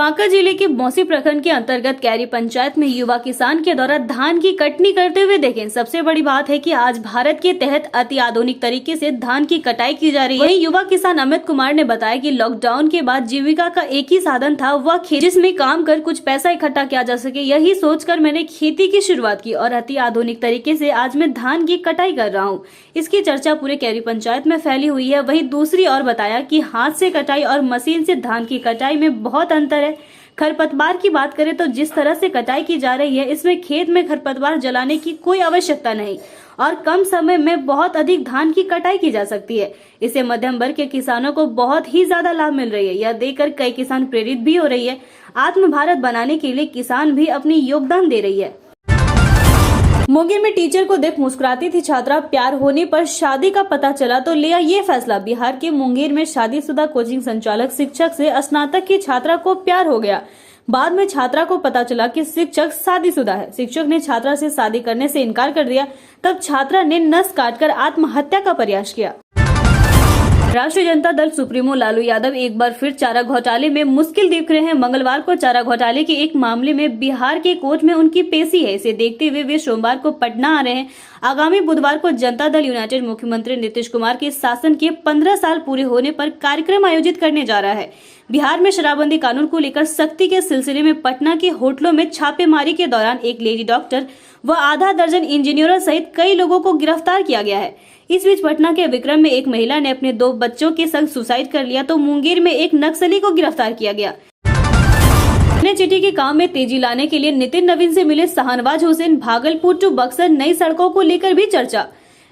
बांका जिले के मौसी प्रखंड के अंतर्गत कैरी पंचायत में युवा किसान के द्वारा धान की कटनी करते हुए देखें। सबसे बड़ी बात है कि आज भारत के तहत अति आधुनिक तरीके से धान की कटाई की जा रही है। वहीं युवा किसान अमित कुमार ने बताया कि लॉकडाउन के बाद जीविका का एक ही साधन था, वह खेती, जिसमें काम कर कुछ पैसा इकट्ठा किया जा सके। यही सोचकर मैंने खेती की शुरुआत की और अति आधुनिक तरीके से आज मैं धान की कटाई कर रहा हूँ। इसकी चर्चा पूरे कैरी पंचायत में फैली हुई है। वहीं दूसरी ओर बताया कि हाथ से कटाई और मशीन से धान की कटाई में बहुत अंतर है। खरपतवार की बात करें तो जिस तरह से कटाई की जा रही है, इसमें खेत में खरपतवार जलाने की कोई आवश्यकता नहीं और कम समय में बहुत अधिक धान की कटाई की जा सकती है। इससे मध्यम वर्ग के किसानों को बहुत ही ज्यादा लाभ मिल रही है। यह देखकर कई किसान प्रेरित भी हो रही है। आत्म भारत बनाने के लिए किसान भी अपनी योगदान दे रही है। मुंगेर में टीचर को देख मुस्कुराती थी छात्रा, प्यार होने पर शादी का पता चला तो लिया ये फैसला। बिहार के मुंगेर में शादीशुदा कोचिंग संचालक शिक्षक से स्नातक की छात्रा को प्यार हो गया। बाद में छात्रा को पता चला कि शिक्षक शादीशुदा है। शिक्षक ने छात्रा से शादी करने से इनकार कर दिया। तब छात्रा ने नस काटकर आत्महत्या का प्रयास किया। राष्ट्रीय जनता दल सुप्रीमो लालू यादव एक बार फिर चारा घोटाले में मुश्किल दिख रहे हैं। मंगलवार को चारा घोटाले के एक मामले में बिहार के कोर्ट में उनकी पेशी है। इसे देखते हुए वे सोमवार को पटना आ रहे हैं। आगामी बुधवार को जनता दल यूनाइटेड मुख्यमंत्री नीतीश कुमार के शासन के 15 साल पूरे होने पर कार्यक्रम आयोजित करने जा रहा है। बिहार में शराबबंदी कानून को लेकर सख्ती के सिलसिले में पटना के होटलों में छापेमारी के दौरान एक लेडी डॉक्टर व आधा दर्जन इंजीनियरों सहित कई लोगों को गिरफ्तार किया गया है। इस बीच पटना के विक्रम में एक महिला ने अपने 2 बच्चों के संग सुसाइड कर लिया तो मुंगेर में एक नक्सली को गिरफ्तार किया गया। एनएचएटी के काम में तेजी लाने के लिए नितिन नवीन से मिले शाहनवाज हुसैन। भागलपुर टू बक्सर नई सड़कों को लेकर भी चर्चा।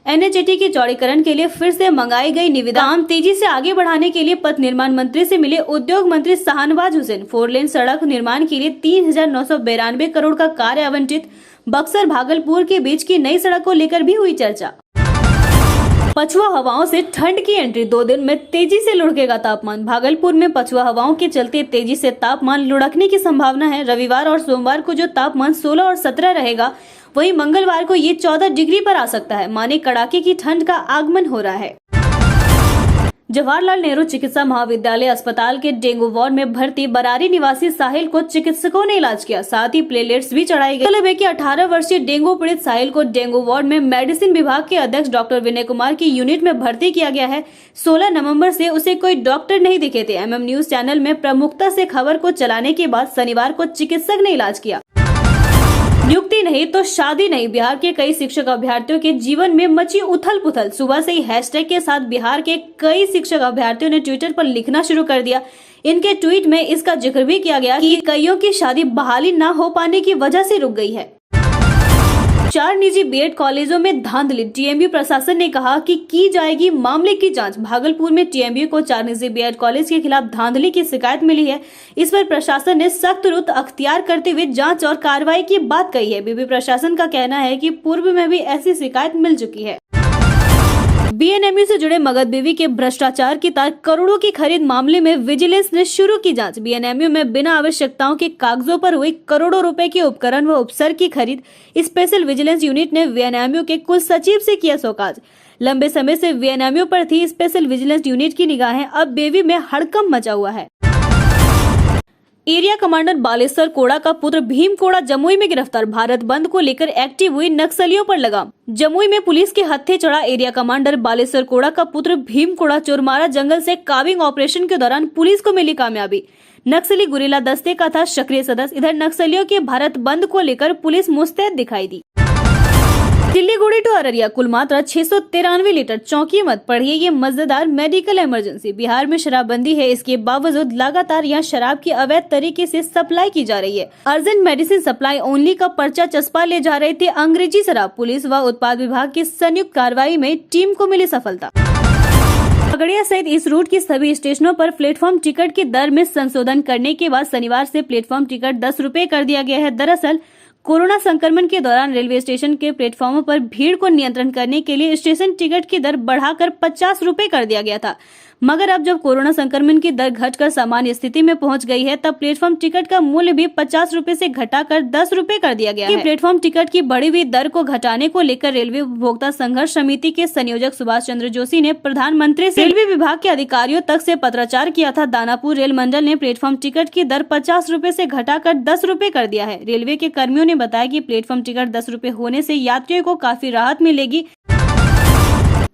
एनएचएटी के चौड़ीकरण के लिए फिर से मंगाई गई निविदा। काम तेजी से आगे बढ़ाने के लिए पथ निर्माण मंत्री से मिले उद्योग मंत्री शाहनवाज हुसैन। 4 लेन सड़क निर्माण के लिए 3,992 करोड़ का कार्य आवंटित। बक्सर भागलपुर के बीच की नई सड़क को लेकर भी हुई चर्चा। पछुआ हवाओं से ठंड की एंट्री, 2 दिन में तेजी से लुढ़केगा तापमान। भागलपुर में पछुआ हवाओं के चलते तेजी से तापमान लुढ़कने की संभावना है। रविवार और सोमवार को जो तापमान 16 और 17 रहेगा, वहीं मंगलवार को ये 14 डिग्री पर आ सकता है। माने कड़ाके की ठंड का आगमन हो रहा है। जवाहरलाल नेहरू चिकित्सा महाविद्यालय अस्पताल के डेंगू वार्ड में भर्ती बरारी निवासी साहिल को चिकित्सकों ने इलाज किया, साथ ही प्लेटलेट्स भी चढ़ाई गई। मतलब है कि 18 वर्षीय डेंगू पीड़ित साहिल को डेंगू वार्ड में मेडिसिन विभाग के अध्यक्ष डॉक्टर विनय कुमार की यूनिट में भर्ती किया गया है। 16 नवंबर से उसे कोई डॉक्टर नहीं दिखे थे। MM न्यूज चैनल में प्रमुखता से खबर को चलाने के बाद शनिवार को चिकित्सक ने इलाज किया। नियुक्ति नहीं तो शादी नहीं, बिहार के कई शिक्षक अभ्यर्थियों के जीवन में मची उथल पुथल। सुबह से ही हैशटैग के साथ बिहार के कई शिक्षक अभ्यर्थियों ने ट्विटर पर लिखना शुरू कर दिया। इनके ट्वीट में इसका जिक्र भी किया गया कि कईयों की शादी बहाली न हो पाने की वजह से रुक गई है। 4 निजी बीएड कॉलेजों में धांधली, टीएमयू प्रशासन ने कहा कि की जाएगी मामले की जांच। भागलपुर में टीएमयू को 4 निजी बीएड कॉलेज के खिलाफ धांधली की शिकायत मिली है। इस पर प्रशासन ने सख्त रुख अख्तियार करते हुए जांच और कार्रवाई की बात कही है। बीबी प्रशासन का कहना है कि पूर्व में भी ऐसी शिकायत मिल चुकी है। बीएनएमयू से जुड़े मगध बीवी के भ्रष्टाचार की तार करोड़ों की खरीद मामले में विजिलेंस ने शुरू की जांच। बीएनएमयू में बिना आवश्यकताओं के कागजों पर हुई करोड़ों रुपए के उपकरण व उपसर की खरीद। स्पेशल विजिलेंस यूनिट ने बीएनएमयू के कुल सचिव से किया शोकाज। लंबे समय से बीएनएमयू पर थी स्पेशल विजिलेंस यूनिट की निगाहें, अब बेवी में हड़कंप मचा हुआ है। एरिया कमांडर बालेश्वर कोड़ा का पुत्र भीम कोड़ा जमुई में गिरफ्तार। भारत बंद को लेकर एक्टिव हुई नक्सलियों पर लगाम। जमुई में पुलिस के हत्थे चढ़ा एरिया कमांडर बालेश्वर कोड़ा का पुत्र भीम कोड़ा चोरमारा जंगल से काबिंग ऑपरेशन के दौरान पुलिस को मिली कामयाबी। नक्सली गुरिल्ला दस्ते का था सक्रिय सदस्य। इधर नक्सलियों के भारत बंद को लेकर पुलिस मुस्तैद दिखाई दी। सिलीगुड़ी टू अररिया कुल मात्रा 693 लीटर। चौंकी मत, पढ़िए ये मजेदार मेडिकल इमरजेंसी। बिहार में शराबबंदी है, इसके बावजूद लगातार यहाँ शराब की अवैध तरीके से सप्लाई की जा रही है। अर्जेंट मेडिसिन सप्लाई ओनली का पर्चा चस्पा ले जा रहे थे अंग्रेजी शराब। पुलिस व उत्पाद विभाग की संयुक्त कार्रवाई में टीम को मिली सफलता। खगड़िया सहित इस रूट की सभी स्टेशनों पर प्लेटफॉर्म टिकट की दर में संशोधन करने के बाद शनिवार से प्लेटफॉर्म टिकट 10 रुपए कर दिया गया है। दरअसल कोरोना संक्रमण के दौरान रेलवे स्टेशन के प्लेटफॉर्मों पर भीड़ को नियंत्रण करने के लिए स्टेशन टिकट की दर बढ़ाकर 50 रुपए कर दिया गया था। मगर अब जब कोरोना संक्रमण की दर घटकर सामान्य स्थिति में पहुंच गई है, तब प्लेटफॉर्म टिकट का मूल्य भी 50 रुपए से घटाकर 10 रुपए कर दिया गया है। प्लेटफॉर्म टिकट की बढ़ी हुई दर को घटाने को लेकर रेलवे उपभोक्ता संघर्ष समिति के संयोजक सुभाष चंद्र जोशी ने प्रधानमंत्री से रेलवे विभाग के अधिकारियों तक से पत्राचार किया था। दानापुर रेल मंडल ने प्लेटफॉर्म टिकट की दर 50 रुपए से घटाकर 10 रुपए कर दिया है। रेलवे के कर्मियों ने बताया कि प्लेटफॉर्म टिकट 10 रुपए होने से यात्रियों को काफी राहत मिलेगी।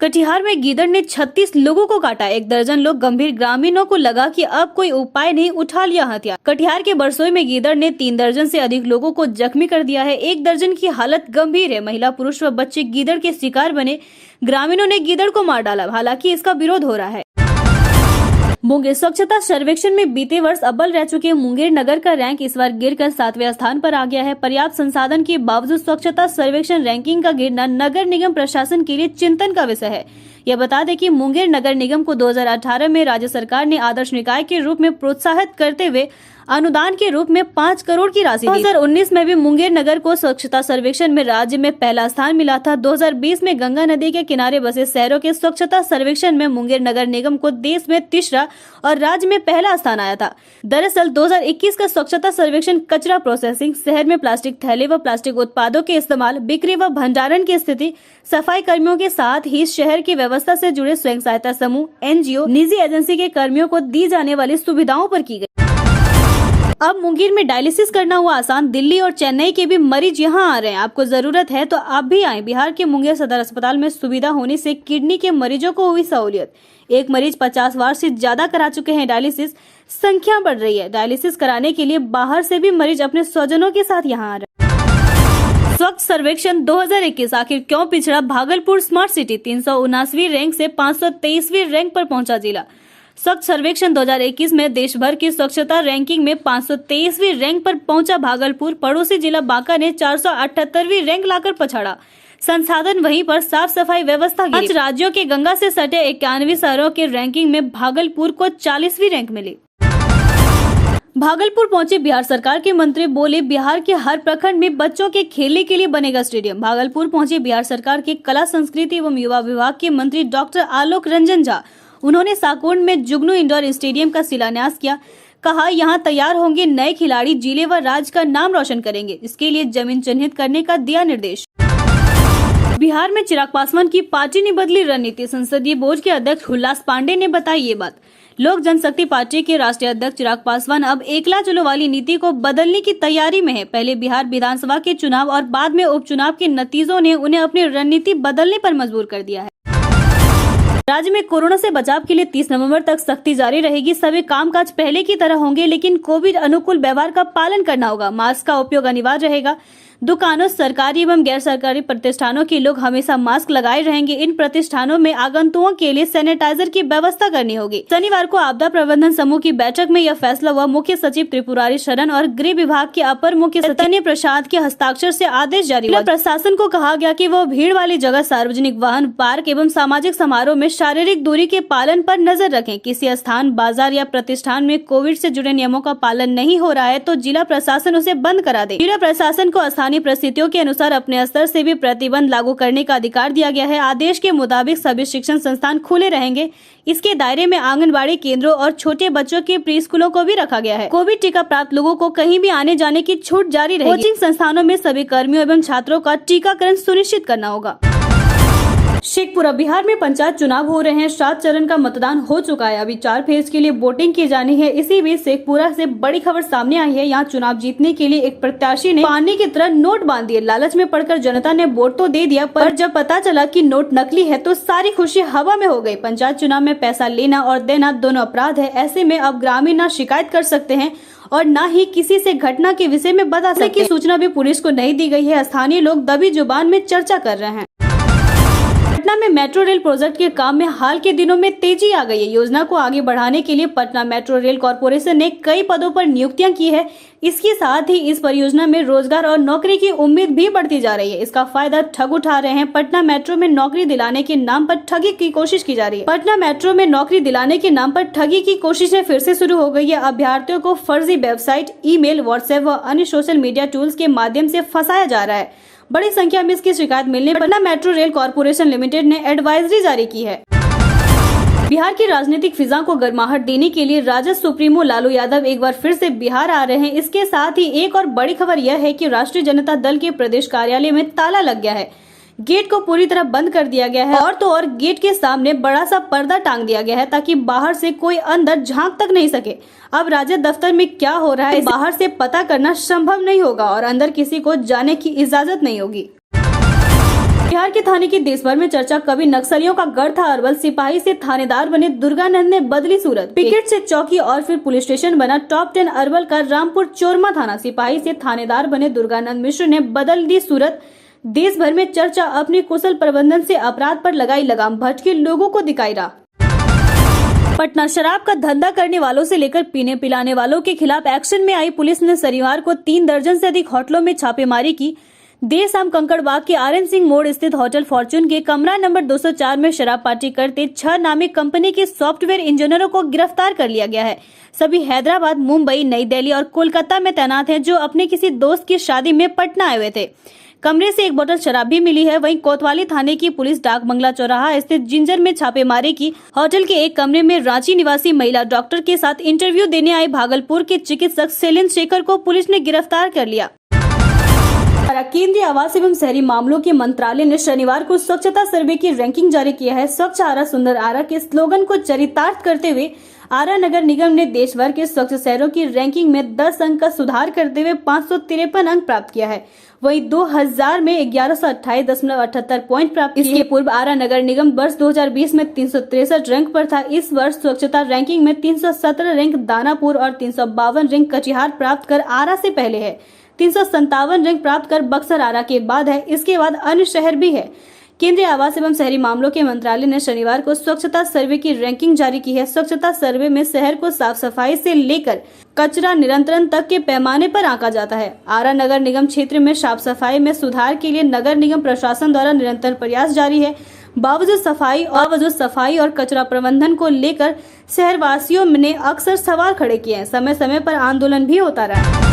कटिहार में गीदड़ ने 36 लोगों को काटा, 1 दर्जन लोग गंभीर। ग्रामीणों को लगा कि अब कोई उपाय नहीं, उठा लिया हथियार। कटिहार के बरसोई में गीदड़ ने 3 दर्जन से अधिक लोगों को जख्मी कर दिया है। 1 दर्जन की हालत गंभीर है। महिला, पुरुष व बच्चे गीदड़ के शिकार बने। ग्रामीणों ने गीदड़ को मार डाला, हालांकि इसका विरोध हो रहा है। मुंगेर स्वच्छता सर्वेक्षण में बीते वर्ष अव्वल रह चुके मुंगेर नगर का रैंक इस बार गिरकर 7वें स्थान पर आ गया है। पर्याप्त संसाधन के बावजूद स्वच्छता सर्वेक्षण रैंकिंग का गिरना नगर निगम प्रशासन के लिए चिंतन का विषय है। यह बता दें कि मुंगेर नगर निगम को 2018 में राज्य सरकार ने आदर्श निकाय के रूप में प्रोत्साहित करते हुए अनुदान के रूप में 5 करोड़ की राशि दी। 2019 में भी मुंगेर नगर को स्वच्छता सर्वेक्षण में राज्य में पहला स्थान मिला था। 2020 में गंगा नदी के किनारे बसे शहरों के स्वच्छता सर्वेक्षण में मुंगेर नगर निगम को देश में तीसरा और राज्य में पहला स्थान आया था। दरअसल 2021 का स्वच्छता सर्वेक्षण कचरा प्रोसेसिंग, शहर में प्लास्टिक थैले व प्लास्टिक उत्पादों के इस्तेमाल, बिक्री व भंडारण की स्थिति, सफाई कर्मियों के साथ ही शहर की व्यवस्था से जुड़े स्वयं सहायता समूह, NGO, निजी एजेंसी के कर्मियों को दी जाने वाली सुविधाओं पर की गई। अब मुंगेर में डायलिसिस करना हुआ आसान, दिल्ली और चेन्नई के भी मरीज यहां आ रहे हैं। आपको जरूरत है तो आप भी आएं। बिहार के मुंगेर सदर अस्पताल में सुविधा होने से किडनी के मरीजों को हुई सहूलियत। एक मरीज 50 बार से ज्यादा करा चुके हैं डायलिसिस, संख्या बढ़ रही है। डायलिसिस कराने के लिए बाहर से भी मरीज अपने स्वजनों के साथ यहाँ आ रहे हैं। स्वच्छ सर्वेक्षण 2021 आखिर क्यों पिछड़ा? भागलपुर स्मार्ट सिटी 379वीं रैंक से 523वीं रैंक पर पहुंचा जिला। स्वच्छ सर्वेक्षण 2021 में देश भर की स्वच्छता रैंकिंग में 523वीं रैंक पर पहुंचा भागलपुर। पड़ोसी जिला बांका ने 478वीं रैंक लाकर पछाड़ा। संसाधन वहीं पर साफ सफाई व्यवस्था 5 राज्यों के गंगा से सटे 91 शहरों के रैंकिंग में भागलपुर को 40वीं रैंक मिली। भागलपुर पहुंचे बिहार सरकार के मंत्री, बोले बिहार के हर प्रखंड में बच्चों के खेलने के लिए बनेगा स्टेडियम। भागलपुर पहुंचे बिहार सरकार के कला, संस्कृति एवं युवा विभाग के मंत्री डॉक्टर आलोक रंजन झा। उन्होंने साकोंड में जुगनू इंडोर स्टेडियम का शिलान्यास किया। कहा, यहां तैयार होंगे नए खिलाड़ी, जिले व राज्य का नाम रोशन करेंगे। इसके लिए जमीन चिन्हित करने का दिया निर्देश। बिहार में चिराग पासवान की पार्टी ने बदली रणनीति। संसदीय बोर्ड के अध्यक्ष उल्लास पांडे ने बताई ये बात। लोक जनशक्ति पार्टी के राष्ट्रीय अध्यक्ष चिराग पासवान अब एकला चलो वाली नीति को बदलने की तैयारी में है। पहले बिहार विधानसभा के चुनाव और बाद में उपचुनाव के नतीजों ने उन्हें अपनी रणनीति बदलने पर मजबूर कर दिया है। राज्य में कोरोना से बचाव के लिए 30 नवंबर तक सख्ती जारी रहेगी। सभी कामकाज पहले की तरह होंगे, लेकिन कोविड अनुकूल व्यवहार का पालन करना होगा। मास्क का उपयोग अनिवार्य रहेगा। दुकानों, सरकारी एवं गैर सरकारी प्रतिष्ठानों के लोग हमेशा मास्क लगाए रहेंगे। इन प्रतिष्ठानों में आगंतुकों के लिए सैनिटाइजर की व्यवस्था करनी होगी। शनिवार को आपदा प्रबंधन समूह की बैठक में यह फैसला हुआ। मुख्य सचिव त्रिपुरारी शरण और गृह विभाग के अपर मुख्य सचिव प्रसाद के हस्ताक्षर से आदेश जारी हुआ। प्रशासन को कहा गया कि वो भीड़ वाली जगह, सार्वजनिक वाहन, पार्क एवं सामाजिक समारोह में शारीरिक दूरी के पालन पर नजर रखें। किसी स्थान, बाजार या प्रतिष्ठान में कोविड से जुड़े नियमों का पालन नहीं हो रहा है तो जिला प्रशासन उसे बंद करा दे। जिला प्रशासन को स्थानीय परिस्थितियों के अनुसार अपने स्तर से भी प्रतिबंध लागू करने का अधिकार दिया गया है। आदेश के मुताबिक सभी शिक्षण संस्थान खुले रहेंगे। इसके दायरे में आंगनबाड़ी केंद्रों और छोटे बच्चों के प्री स्कूलों को भी रखा गया है। कोविड टीका प्राप्त लोगों को कहीं भी आने जाने की छूट जारी रहेगी। कोचिंग संस्थानों में सभी कर्मियों एवं छात्रों का टीकाकरण सुनिश्चित करना होगा। शेखपुरा, बिहार में पंचायत चुनाव हो रहे हैं। 7 चरण का मतदान हो चुका है। अभी 4 फेज के लिए वोटिंग की जानी है। इसी बीच शेखपुरा से बड़ी खबर सामने आई है। यहाँ चुनाव जीतने के लिए एक प्रत्याशी ने पानी की तरह नोट बांध दिए। लालच में पड़कर जनता ने वोट तो दे दिया, पर जब पता चला कि नोट नकली है तो सारी खुशी हवा में हो गई। पंचायत चुनाव में पैसा लेना और देना दोनों अपराध है। ऐसे में अब ग्रामीण न शिकायत कर सकते हैं और न ही किसी से घटना के विषय में बता सकते। की सूचना भी पुलिस को नहीं दी गई है। स्थानीय लोग दबी जुबान में चर्चा कर रहे हैं। पटना में मेट्रो रेल प्रोजेक्ट के काम में हाल के दिनों में तेजी आ गई है। योजना को आगे बढ़ाने के लिए पटना मेट्रो रेल कॉर्पोरेशन ने कई पदों पर नियुक्तियां की है। इसके साथ ही इस परियोजना में रोजगार और नौकरी की उम्मीद भी बढ़ती जा रही है। इसका फायदा ठग उठा रहे हैं। पटना मेट्रो में नौकरी दिलाने के नाम पर ठगी की कोशिश की जा रही है। पटना मेट्रो में नौकरी दिलाने के नाम पर ठगी की कोशिशें फिर से शुरू हो गई है। अभ्यर्थियों को फर्जी वेबसाइट, ईमेल, व्हाट्सएप व अन्य सोशल मीडिया टूल्स के माध्यम से फंसाया जा रहा है। बड़ी संख्या में इसकी शिकायत मिलने पर Patna metro rail corporation limited ने एडवाइजरी जारी की है। बिहार की राजनीतिक फिजा को गर्माहट देने के लिए राजद सुप्रीमो लालू यादव एक बार फिर से बिहार आ रहे हैं। इसके साथ ही एक और बड़ी खबर यह है कि राष्ट्रीय जनता दल के प्रदेश कार्यालय में ताला लग गया है। गेट को पूरी तरह बंद कर दिया गया है और तो और गेट के सामने बड़ा सा पर्दा टांग दिया गया है ताकि बाहर से कोई अंदर झांक तक नहीं सके। अब राजद दफ्तर में क्या हो रहा है बाहर से पता करना संभव नहीं होगा और अंदर किसी को जाने की इजाजत नहीं होगी। बिहार के थाने की देश भर में चर्चा, कभी नक्सलियों का गढ़ था अरवल, सिपाही से थानेदार बने दुर्गानंद ने बदली सूरत। पिकेट से चौकी और फिर पुलिस स्टेशन बना टॉप 10 अरवल का रामपुर चोरमा थाना। सिपाही से थानेदार बने दुर्गानंद मिश्र ने बदल दी सूरत। देश भर में चर्चा, अपने कुशल प्रबंधन से अपराध पर लगाई लगाम, भटके लोगों को दिखाई राह। पटना, शराब का धंधा करने वालों से लेकर पीने पिलाने वालों के खिलाफ एक्शन में आई पुलिस ने शनिवार को 3 दर्जन से अधिक होटलों में छापेमारी की। देर शाम कंकड़बाग के आरएन सिंह मोड़ स्थित होटल फॉर्चून के कमरा नंबर 204 में शराब पार्टी करते 6 नामी कंपनी के सॉफ्टवेयर इंजीनियरों को गिरफ्तार कर लिया गया है। सभी हैदराबाद, मुंबई, नई दिल्ली और कोलकाता में तैनात हैं, जो अपने किसी दोस्त की शादी में पटना आए हुए थे। कमरे से 1 बोतल शराब भी मिली है। वहीं कोतवाली थाने की पुलिस डाक बंगला चौराहा स्थित जिंजर में छापेमारी की। होटल के एक कमरे में रांची निवासी महिला डॉक्टर के साथ इंटरव्यू देने आए भागलपुर के चिकित्सक शैलेंद्र शेखर को पुलिस ने गिरफ्तार कर लिया। केंद्रीय आवास एवं शहरी मामलों के मंत्रालय ने शनिवार को स्वच्छता सर्वे की रैंकिंग जारी किया है। स्वच्छ आरा सुंदर आरा के स्लोगन को चरितार्थ करते हुए आरा नगर निगम ने देश भर के स्वच्छ शहरों की रैंकिंग में 10 अंक का सुधार करते हुए 553 अंक प्राप्त किया है। वहीं 2000 में 1128.78 पॉइंट प्राप्त किए। इसके पूर्व आरा नगर निगम वर्ष 2020 में 363 रैंक पर था। इस वर्ष स्वच्छता रैंकिंग में 317 रैंक दानापुर और 352 रैंक कटिहार प्राप्त कर आरा से पहले है। 357 रैंक प्राप्त कर बक्सर आरा के बाद है। इसके बाद अन्य शहर भी है। केंद्रीय आवास एवं शहरी मामलों के मंत्रालय ने शनिवार को स्वच्छता सर्वे की रैंकिंग जारी की है। स्वच्छता सर्वे में शहर को साफ सफाई से लेकर कचरा नियंत्रण तक के पैमाने पर आंका जाता है। आरा नगर निगम क्षेत्र में साफ सफाई में सुधार के लिए नगर निगम प्रशासन द्वारा निरंतर प्रयास जारी है। बावजूद सफाई और कचरा प्रबंधन को लेकर शहरवासियों ने अक्सर सवाल खड़े किए हैं। समय समय पर आंदोलन भी होता रहा।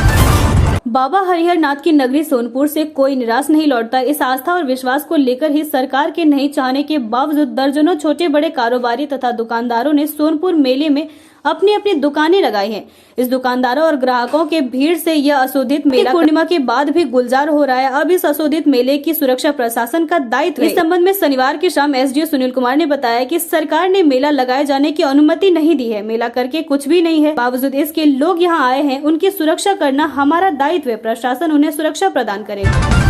बाबा हरिहर नाथ की नगरी सोनपुर से कोई निराश नहीं लौटता। इस आस्था और विश्वास को लेकर ही सरकार के नहीं चाहने के बावजूद दर्जनों छोटे बड़े कारोबारी तथा दुकानदारों ने सोनपुर मेले में अपनी अपनी दुकानें लगाई हैं। इस दुकानदारों और ग्राहकों के भीड़ से यह अशोधित मेला पूर्णिमा के बाद भी गुलजार हो रहा है। अब इस अशोधित मेले की सुरक्षा प्रशासन का दायित्व है। इस संबंध में शनिवार की शाम एसडीओ सुनील कुमार ने बताया कि सरकार ने मेला लगाए जाने की अनुमति नहीं दी है। मेला करके कुछ भी नहीं है। बावजूद इसके लोग यहाँ आए हैं, उनकी सुरक्षा करना हमारा दायित्व है। प्रशासन उन्हें सुरक्षा प्रदान करेगा।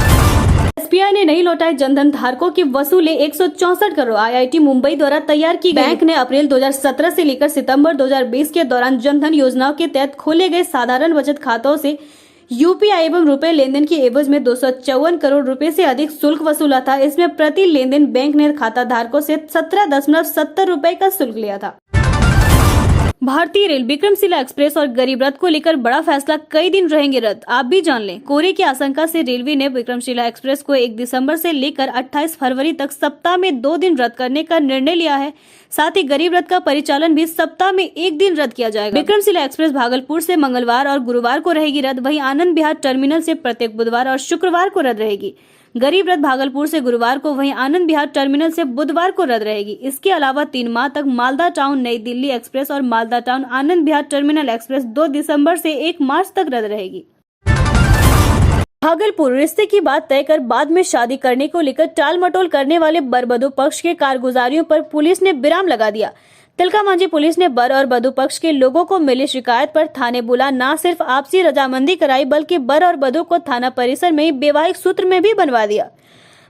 एसबीआई ने नहीं लौटाए जनधन धारकों की वसूले 164 करोड़। आईआईटी मुंबई द्वारा तैयार की बैंक ने अप्रैल 2017 से लेकर सितंबर 2020 के दौरान जनधन योजनाओं के तहत खोले गए साधारण बचत खातों से यूपीआई एवं रुपए लेनदेन के एवज में 254 करोड़ रुपए से अधिक शुल्क वसूला था। इसमें प्रति लेनदेन बैंक ने खाता धारकों से 17.70 रुपए का शुल्क लिया था। भारतीय रेल विक्रमशिला एक्सप्रेस और गरीब रथ को लेकर बड़ा फैसला, कई दिन रहेंगे रद्द। आप भी जान लें। कोहरे की आशंका से रेलवे ने विक्रमशिला एक्सप्रेस को 1 दिसंबर से लेकर 28 फरवरी तक सप्ताह में 2 दिन रद्द करने का निर्णय लिया है। साथ ही गरीब रथ का परिचालन भी सप्ताह में 1 दिन रद्द किया जाएगा। विक्रमशिला एक्सप्रेस भागलपुर से मंगलवार और गुरुवार को रहेगी रद्द। वहीं आनंद विहार टर्मिनल से प्रत्येक बुधवार और शुक्रवार को रद्द रहेगी। गरीब रथ भागलपुर से गुरुवार को, वहीं आनंद विहार टर्मिनल से बुधवार को रद्द रहेगी। इसके अलावा 3 माह तक मालदा टाउन नई दिल्ली एक्सप्रेस और Malda town Anand Vihar terminal express 2 दिसंबर से 1 मार्च तक रद्द रहेगी। भागलपुर, रिश्ते की बात तय कर बाद में शादी करने को लेकर टाल मटोल करने वाले वर वधू पक्ष के कारगुजारियों पर पुलिस ने विराम लगा दिया। तिलकामांझी पुलिस ने वर और वधू पक्ष के लोगों को मिली शिकायत पर थाने बुला न सिर्फ आपसी रजामंदी कराई, बल्कि वर और वधू को थाना परिसर में ही वैवाहिक सूत्र में भी बनवा दिया।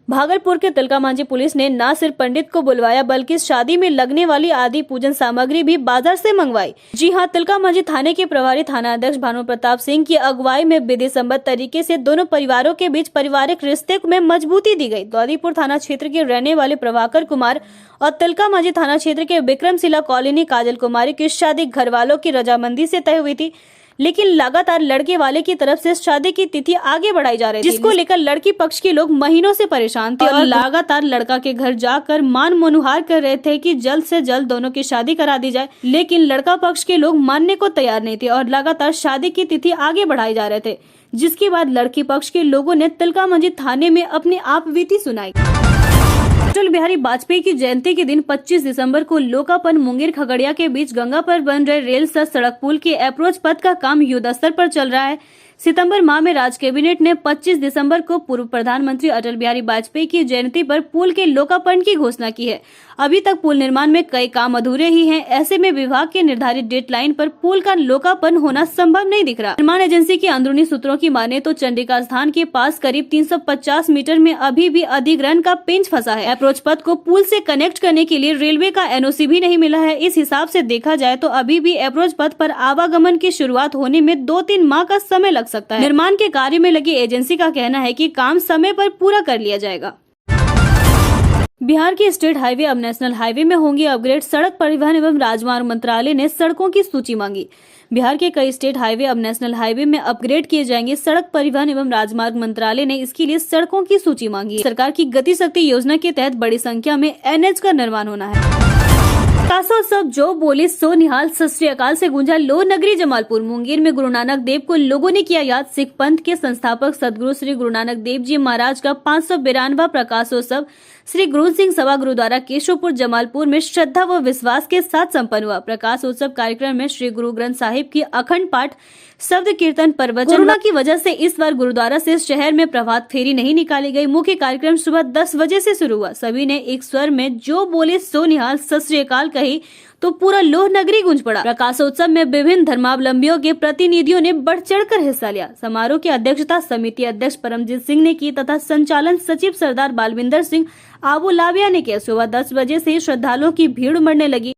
भागलपुर के तिलकामांझी पुलिस ने न सिर्फ पंडित को बुलवाया, बल्कि शादी में लगने वाली आदि पूजन सामग्री भी बाजार से मंगवाई। जी हां, तिलकामांझी थाने के प्रभारी थाना अध्यक्ष भानु प्रताप सिंह की अगुवाई में विधि सम्मत तरीके से दोनों परिवारों के बीच पारिवारिक रिश्ते में मजबूती दी गई। दौदीपुर थाना क्षेत्र के रहने वाले प्रभाकर कुमार और तिलकामांझी थाना क्षेत्र के विक्रमशिला कॉलोनी काजल कुमारी की शादी घर वालों की रजामंदी से तय हुई थी, लेकिन लगातार लड़के वाले की तरफ से शादी की तिथि आगे बढ़ाई जा रही थी, जिसको लेकर लड़की पक्ष के लोग महीनों से परेशान थे और लगातार लड़का के घर जाकर मान मनुहार कर रहे थे कि जल्द से जल्द दोनों की शादी करा दी जाए। लेकिन लड़का पक्ष के लोग मानने को तैयार नहीं थे और लगातार शादी की तिथि आगे बढ़ाई जा रहे थे, जिसके बाद लड़की पक्ष के लोगों ने तिलकामांझी थाने में अपनी आप बीती सुनाई। अटल बिहारी वाजपेयी की जयंती के दिन 25 दिसंबर को लोकार्पण मुंगेर खगड़िया के बीच गंगा पर बन रहे रेल सह सड़क पुल के अप्रोच पथ का काम युद्ध स्तर पर चल रहा है। सितंबर माह में राज्य कैबिनेट ने 25 दिसंबर को पूर्व प्रधानमंत्री अटल बिहारी वाजपेयी की जयंती पर पुल के लोकार्पण की घोषणा की है। अभी तक पुल निर्माण में कई काम अधूरे ही हैं। ऐसे में विभाग के निर्धारित डेडलाइन पर पुल का लोकार्पण होना संभव नहीं दिख रहा। निर्माण एजेंसी की अंदरूनी सूत्रों की माने तो चंडिका स्थान के पास करीब 350 मीटर में अभी भी अधिग्रहण का पेंच फंसा है। अप्रोच पथ को पुल से कनेक्ट करने के लिए रेलवे का एनओसी भी नहीं मिला है। इस हिसाब से देखा जाए तो अभी भी अप्रोच पथ पर आवागमन की शुरुआत होने में 2-3 माह का समय लग सकता है। निर्माण के कार्य में लगी एजेंसी का कहना है कि काम समय पर पूरा कर लिया जाएगा। बिहार के स्टेट हाईवे अब नेशनल हाईवे में होंगे अपग्रेड। सड़क परिवहन एवं राजमार्ग मंत्रालय ने सड़कों की सूची मांगी। बिहार के कई स्टेट हाईवे अब नेशनल हाईवे में अपग्रेड किए जाएंगे। सड़क परिवहन एवं राजमार्ग मंत्रालय ने इसके लिए सड़कों की सूची मांगी। सरकार की गति शक्ति योजना के तहत बड़ी संख्या में एनएच का निर्माण होना है। प्रकाशोत्सव जो बोले सो निहाल सत श्री अकाल से गूंजा लोह नगरी जमालपुर। मुंगेर में गुरु नानक देव को लोगों ने किया याद। सिख पंथ के संस्थापक सदगुरु श्री गुरु नानक देव जी महाराज का 592वां प्रकाशोत्सव श्री गुरु सिंह सभा गुरुद्वारा केशवपुर जमालपुर में श्रद्धा व विश्वास के साथ संपन्न हुआ। प्रकाशोत्सव कार्यक्रम में श्री गुरु ग्रंथ साहिब की अखंड पाठ, शब्द कीर्तन, प्रवचन। कोरोना की वजह से इस बार गुरुद्वारा से शहर में प्रभात फेरी नहीं निकाली गई। मुख्य कार्यक्रम सुबह 10 बजे से शुरू हुआ। सभी ने एक स्वर में जो बोले सो निहाल सत श्री अकाल कही तो पूरा लोह नगरी गूंज पड़ा। प्रकाशोत्सव में विभिन्न धर्मावलंबियों के प्रतिनिधियों ने बढ़ चढ़कर हिस्सा लिया। समारोह की अध्यक्षता समिति अध्यक्ष परमजीत सिंह ने की तथा संचालन सचिव सरदार बालविंदर सिंह आबुलाविया ने किया। सुबह 10 बजे से श्रद्धालुओं की भीड़ उमड़ने लगी।